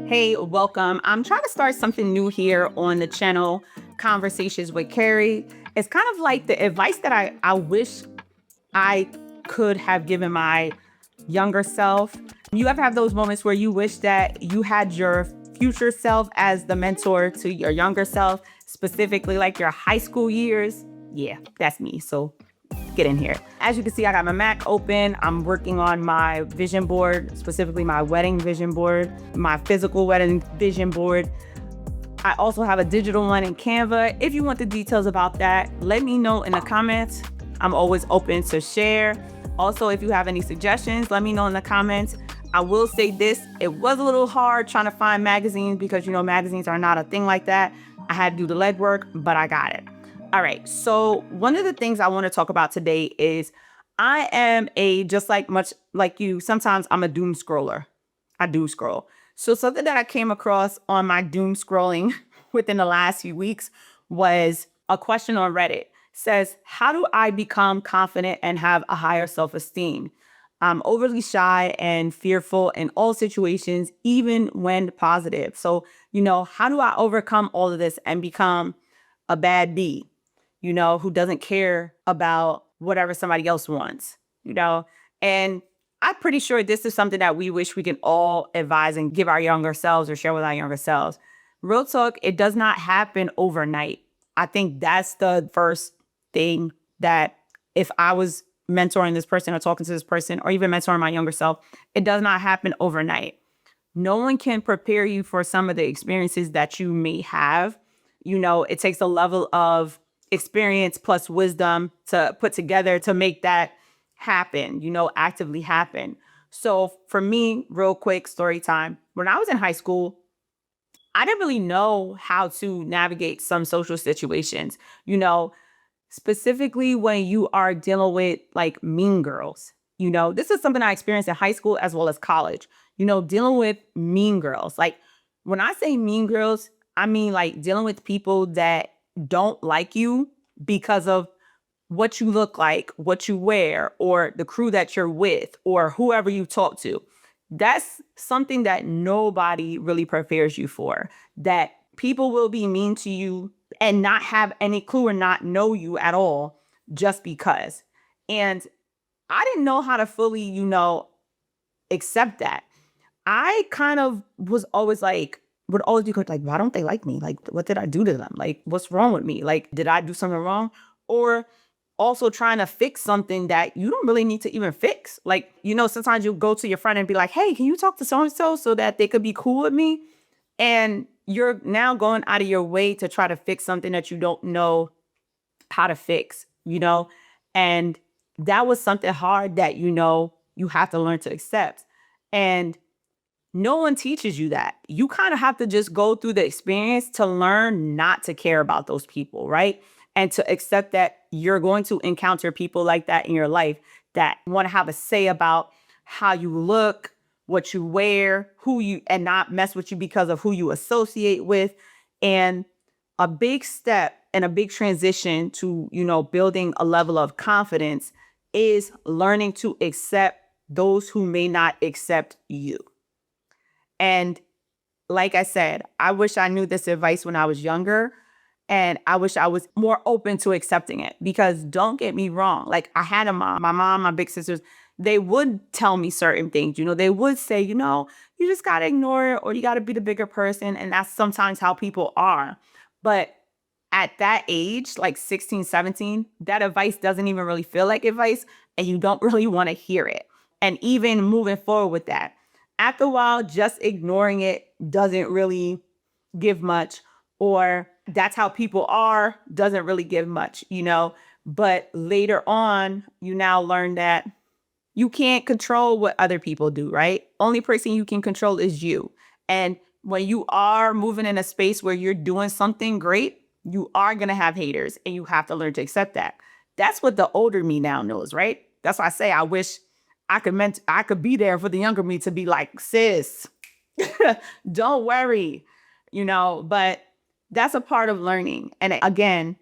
Hey, welcome. I'm trying to start something new here on the channel, Conversations with Carrie. It's kind of like the advice that I wish I could have given my younger self. You ever have those moments where you wish that you had your future self as the mentor to your younger self, specifically like your high school years? Yeah, that's me. So get in here. As you can see, I got my Mac open. I'm working on my vision board, specifically my wedding vision board, my physical wedding vision board. I also have a digital one in Canva. If you want the details about that, let me know in the comments. I'm always open to share. Also, if you have any suggestions, let me know in the comments. I will say this, it was a little hard trying to find magazines because, magazines are not a thing like that. I had to do the legwork, but I got it. All right, so one of the things I want to talk about today is I am just like much like you, sometimes I'm a doom scroller. I do scroll. So something that I came across on my doom scrolling within the last few weeks was a question on Reddit. Says, how do I become confident and have a higher self-esteem? I'm overly shy and fearful in all situations, even when positive. So, how do I overcome all of this and become a bad bee, who doesn't care about whatever somebody else wants, And I'm pretty sure this is something that we wish we can all advise and give our younger selves or share with our younger selves. Real talk, it does not happen overnight. I think that's the first thing that if I was mentoring this person or talking to this person or even mentoring my younger self, it does not happen overnight. No one can prepare you for some of the experiences that you may have. It takes a level of experience plus wisdom to put together to make that happen, actively happen. So for me, real quick story time. When I was in high school, I didn't really know how to navigate some social situations, specifically when you are dealing with like mean girls. This is something I experienced in high school as well as college, dealing with mean girls. Like when I say mean girls, I mean like dealing with people that don't like you because of what you look like, what you wear, or the crew that you're with, or whoever you talk to. That's something that nobody really prepares you for. That people will be mean to you and not have any clue or not know you at all just because. And I didn't know how to fully, accept that. I kind of was always like, would always be like, why don't they like me? Like, what did I do to them? Like, what's wrong with me? Like, did I do something wrong? Or also trying to fix something that you don't really need to even fix. Like, sometimes you go to your friend and be like, hey, can you talk to so-and-so so that they could be cool with me? And you're now going out of your way to try to fix something that you don't know how to fix, And that was something hard that, you have to learn to accept. And no one teaches you that. You kind of have to just go through the experience to learn not to care about those people, right? And to accept that you're going to encounter people like that in your life that want to have a say about how you look, what you wear, and not mess with you because of who you associate with. And a big step and a big transition to, building a level of confidence is learning to accept those who may not accept you. And like I said, I wish I knew this advice when I was younger. And I wish I was more open to accepting it because don't get me wrong. Like I had my mom, my big sisters, they would tell me certain things. They would say, you just got to ignore it or you got to be the bigger person. And that's sometimes how people are. But at that age, like 16, 17, that advice doesn't even really feel like advice and you don't really want to hear it. And even moving forward with that, after a while, just ignoring it doesn't really give much, or that's how people are doesn't really give much, But later on, you now learn that you can't control what other people do, right? Only person you can control is you. And when you are moving in a space where you're doing something great, you are going to have haters and you have to learn to accept that. That's what the older me now knows, right? That's why I say I wish I could be there for the younger me to be like, sis, don't worry, but that's a part of learning. And again,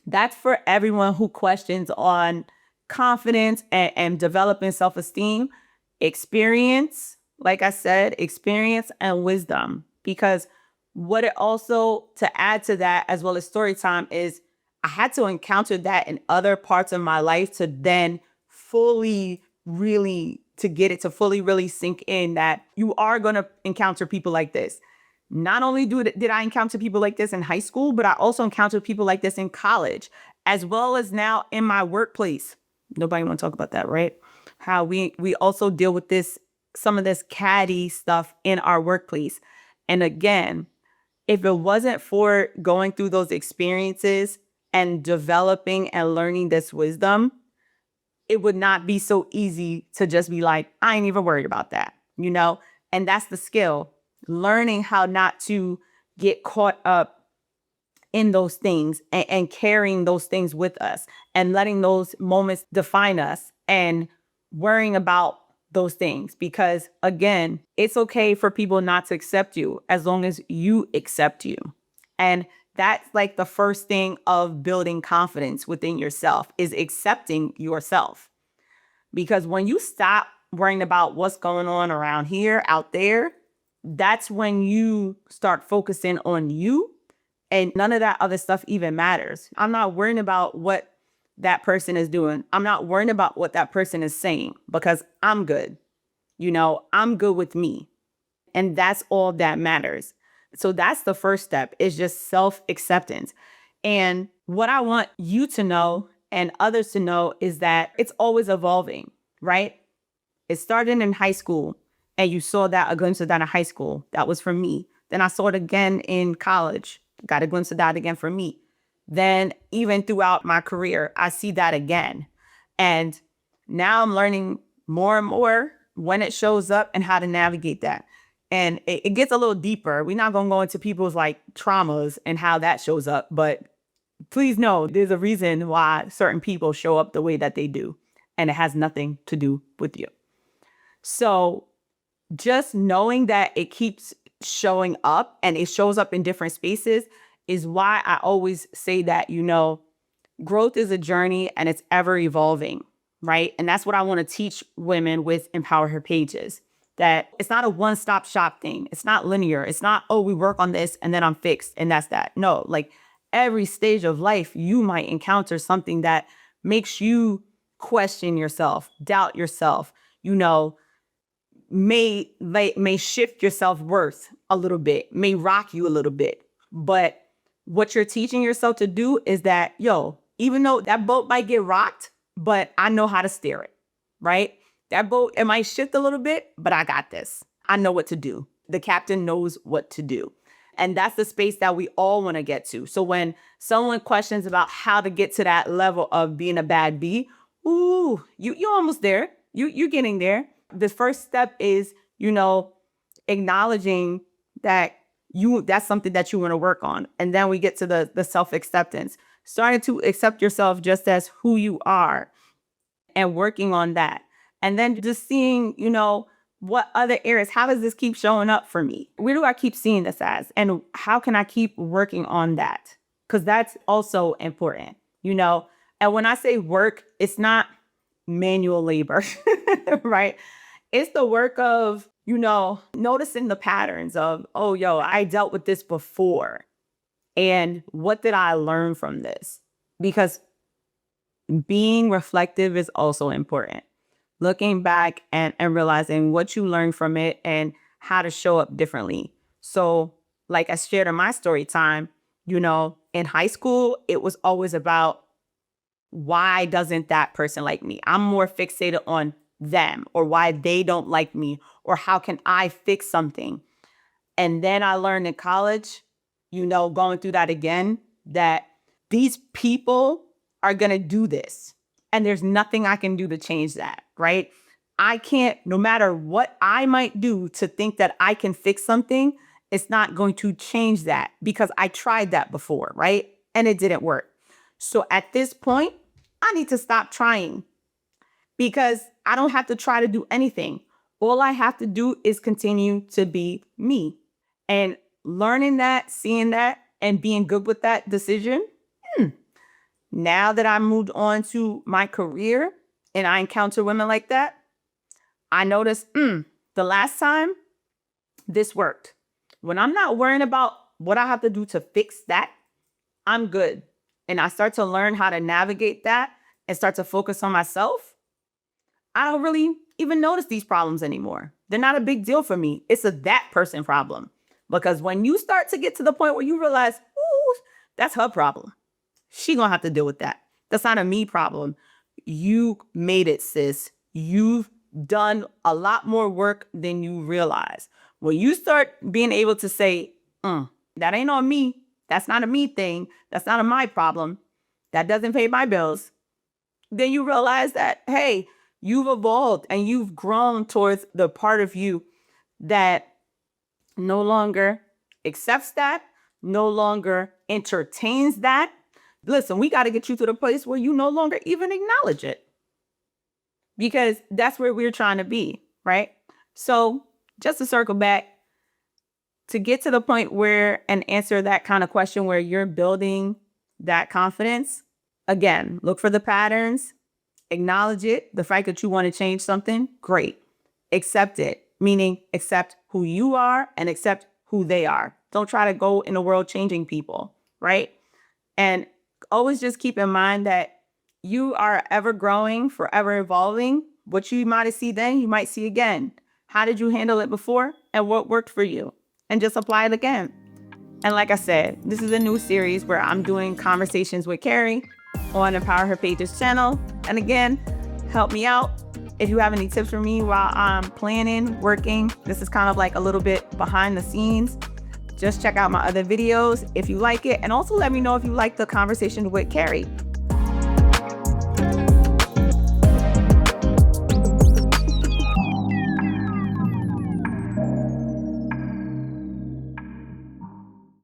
that's for everyone who questions on confidence and developing self-esteem. Experience like I said, experience and wisdom. Because what it also, to add to that, as well as story time, is I had to encounter that in other parts of my life to then fully, really, to get it to fully, really sink in that you are going to encounter people like this. Not only did I encounter people like this in high school, but I also encountered people like this in college, as well as now in my workplace. Nobody want to talk about that, right? How we also deal with this, some of this catty stuff in our workplace. And again, if it wasn't for going through those experiences and developing and learning this wisdom, it would not be so easy to just be like, I ain't even worried about that, you know? And that's the skill, learning how not to get caught up in those things and carrying those things with us and letting those moments define us and worrying about those things. Because again, it's okay for people not to accept you as long as you accept you. And that's like the first thing of building confidence within yourself, is accepting yourself. Because when you stop worrying about what's going on around here, out there, that's when you start focusing on you, and none of that other stuff even matters. I'm not worrying about what that person is doing. I'm not worrying about what that person is saying, because I'm good. You know, I'm good with me. And that's all that matters. So that's the first step, is just self-acceptance. And what I want you to know and others to know is that it's always evolving, right? It started in high school, and you saw that, a glimpse of that in high school. That was for me. Then I saw it again in college, got a glimpse of that again for me. Then even throughout my career, I see that again. And now I'm learning more and more when it shows up and how to navigate that. And it gets a little deeper. We're not going to go into people's like traumas and how that shows up, but please know there's a reason why certain people show up the way that they do, and it has nothing to do with you. So just knowing that it keeps showing up and it shows up in different spaces is why I always say that, you know, growth is a journey and it's ever evolving, right? And that's what I want to teach women with Empower Her Pages, that it's not a one-stop shop thing. It's not linear. It's not, oh, we work on this and then I'm fixed and that's that. No, like every stage of life, you might encounter something that makes you question yourself, doubt yourself, you know, may shift your self-worth a little bit, may rock you a little bit. But what you're teaching yourself to do is that, yo, even though that boat might get rocked, but I know how to steer it, right? That boat, it might shift a little bit, but I got this. I know what to do. The captain knows what to do. And that's the space that we all want to get to. So when someone questions about how to get to that level of being a bad bee, ooh, you're almost there. You're getting there. The first step is, you know, acknowledging that that's something that you want to work on. And then we get to the self-acceptance, starting to accept yourself just as who you are and working on that. And then just seeing, you know, what other areas, how does this keep showing up for me? Where do I keep seeing this as? And how can I keep working on that? Because that's also important, you know? And when I say work, it's not manual labor, right? It's the work of, you know, noticing the patterns of, oh, yo, I dealt with this before. And what did I learn from this? Because being reflective is also important. Looking back and realizing what you learned from it and how to show up differently. So like I shared in my story time, you know, in high school, it was always about, why doesn't that person like me? I'm more fixated on them, or why they don't like me, or how can I fix something? And then I learned in college, you know, going through that again, that these people are going to do this. And there's nothing I can do to change that, right? I can't, no matter what I might do to think that I can fix something, it's not going to change that, because I tried that before, right? And it didn't work. So at this point, I need to stop trying, because I don't have to try to do anything. All I have to do is continue to be me. And learning that, seeing that, and being good with that decision. Now that I moved on to my career and I encounter women like that, I notice, the last time this worked. When I'm not worrying about what I have to do to fix that, I'm good. And I start to learn how to navigate that and start to focus on myself, I don't really even notice these problems anymore. They're not a big deal for me. It's a that person problem. Because when you start to get to the point where you realize, ooh, that's her problem. She gonna have to deal with that. That's not a me problem. You made it, sis. You've done a lot more work than you realize. When you start being able to say, that ain't on me. That's not a me thing. That's not a my problem. That doesn't pay my bills. Then you realize that, hey, you've evolved and you've grown towards the part of you that no longer accepts that, no longer entertains that. Listen, we got to get you to the place where you no longer even acknowledge it, because that's where we're trying to be, right? So just to circle back, to get to the point where and answer that kind of question where you're building that confidence, again, look for the patterns, acknowledge it. The fact that you want to change something, great. Accept it, meaning accept who you are and accept who they are. Don't try to go in the world changing people, right? And always just keep in mind that you are ever growing, forever evolving. What you might see then, you might see again. How did you handle it before and what worked for you? And just apply it again. And like I said, this is a new series where I'm doing conversations with Carrie on Empower Her Pages channel. And again, help me out. If you have any tips for me while I'm planning, working, this is kind of like a little bit behind the scenes. Just check out my other videos if you like it. And also let me know if you like the conversation with Carrie.